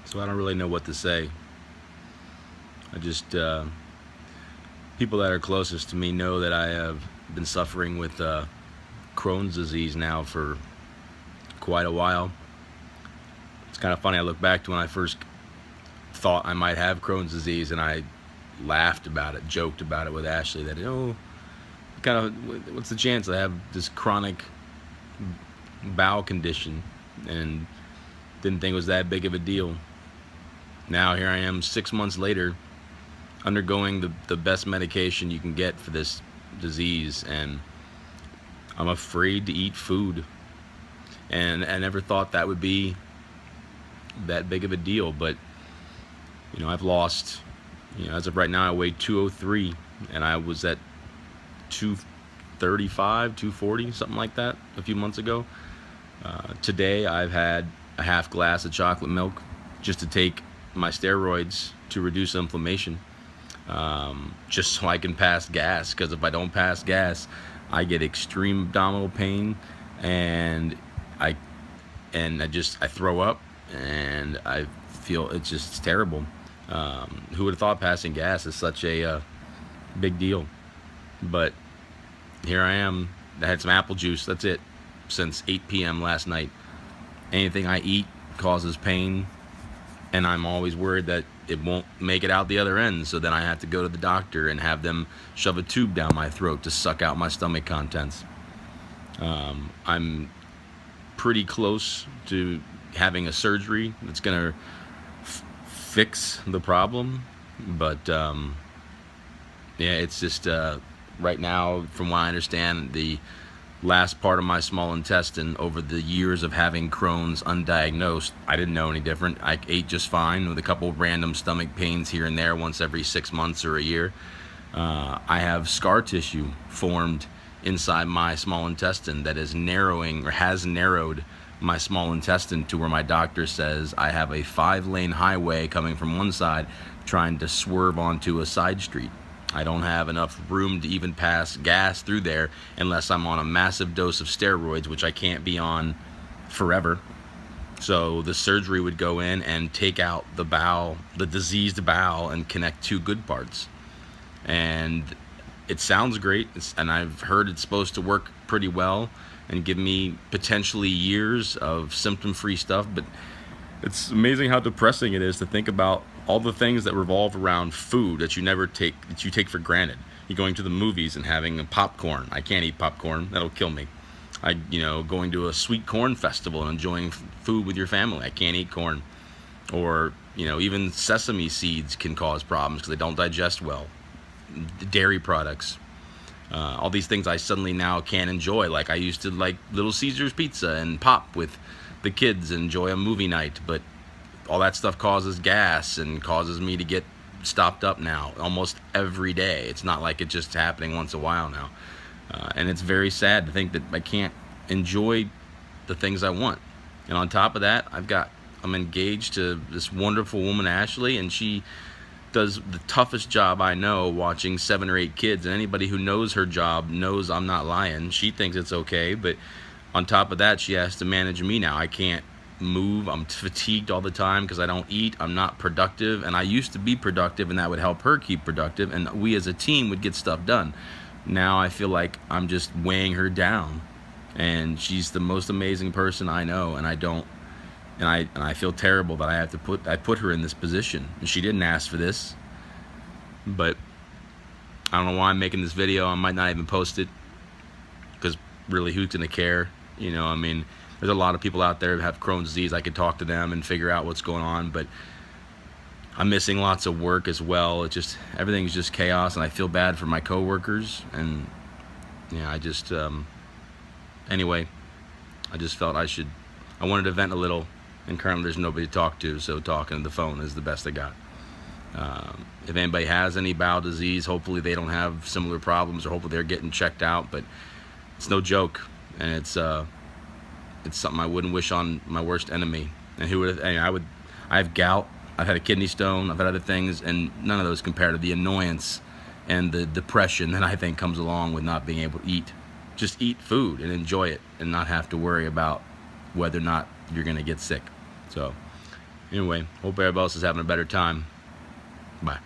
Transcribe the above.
So I don't really know what to say. I just people that are closest to me know that I have been suffering with Crohn's disease now for quite a while. It's kind of funny. I look back to when I first thought I might have Crohn's disease, and I laughed about it, joked about it with Ashley that, kind of, what's the chance I have this chronic bowel condition, and didn't think it was that big of a deal. Now here I am 6 months later, undergoing the best medication you can get for this disease, and I'm afraid to eat food. And I never thought that would be that big of a deal, but I've lost, as of right now I weigh 203, and I was at 235, 240, something like that a few months ago. Today I've had a half glass of chocolate milk just to take my steroids to reduce inflammation, just so I can pass gas, because if I don't pass gas I get extreme abdominal pain, and I throw up, and I feel it's terrible. Who would have thought passing gas is such a big deal? But here I am. I had some apple juice, that's it, since 8 p.m. last night. Anything I eat causes pain, and I'm always worried that it won't make it out the other end, so then I have to go to the doctor and have them shove a tube down my throat to suck out my stomach contents. I'm pretty close to having a surgery that's going to fix the problem, but yeah, it's just right now, from what I understand, the last part of my small intestine, over the years of having Crohn's undiagnosed, I didn't know any different. I ate just fine with a couple of random stomach pains here and there once every 6 months or a year. I have scar tissue formed inside my small intestine that is narrowing, or has narrowed my small intestine to where my doctor says I have a 5-lane highway coming from one side trying to swerve onto a side street. I don't have enough room to even pass gas through there unless I'm on a massive dose of steroids, which I can't be on forever. So the surgery would go in and take out the bowel, the diseased bowel, and connect two good parts. And it sounds great, and I've heard it's supposed to work pretty well and give me potentially years of symptom-free stuff, but it's amazing how depressing it is to think about all the things that revolve around food that you take for granted. You're going to the movies and having a popcorn. I can't eat popcorn, that'll kill me. Going to a sweet corn festival and enjoying food with your family. I can't eat corn. Or, even sesame seeds can cause problems because they don't digest well. Dairy products. All these things I suddenly now can't enjoy. Like I used to like Little Caesars pizza and pop with the kids and enjoy a movie night, but all that stuff causes gas and causes me to get stopped up now almost every day. It's not like it's just happening once a while now. And it's very sad to think that I can't enjoy the things I want. And on top of that, I'm engaged to this wonderful woman, Ashley, and she does the toughest job I know, watching 7 or 8 kids. And anybody who knows her job knows I'm not lying. She thinks it's okay, but on top of that, she has to manage me now. I can't move. I'm fatigued all the time because I don't eat. I'm not productive, and I used to be productive, and that would help her keep productive, and we as a team would get stuff done. Now I feel like I'm just weighing her down, and she's the most amazing person I know, and I feel terrible that I put her in this position. And she didn't ask for this, but I don't know why I'm making this video. I might not even post it, because really, who's gonna care? There's a lot of people out there who have Crohn's disease. I could talk to them and figure out what's going on, but I'm missing lots of work as well. Everything's just chaos, and I feel bad for my coworkers. And anyway, I just felt I wanted to vent a little, and currently there's nobody to talk to, so talking to the phone is the best I got. If anybody has any bowel disease, hopefully they don't have similar problems, or hopefully they're getting checked out, but it's no joke, and it's something I wouldn't wish on my worst enemy. And I have gout, I've had a kidney stone, I've had other things, and none of those compare to the annoyance and the depression that I think comes along with not being able to eat. Just eat food and enjoy it, and not have to worry about whether or not you're going to get sick. So Anyway, hope everybody else is having a better time. Bye.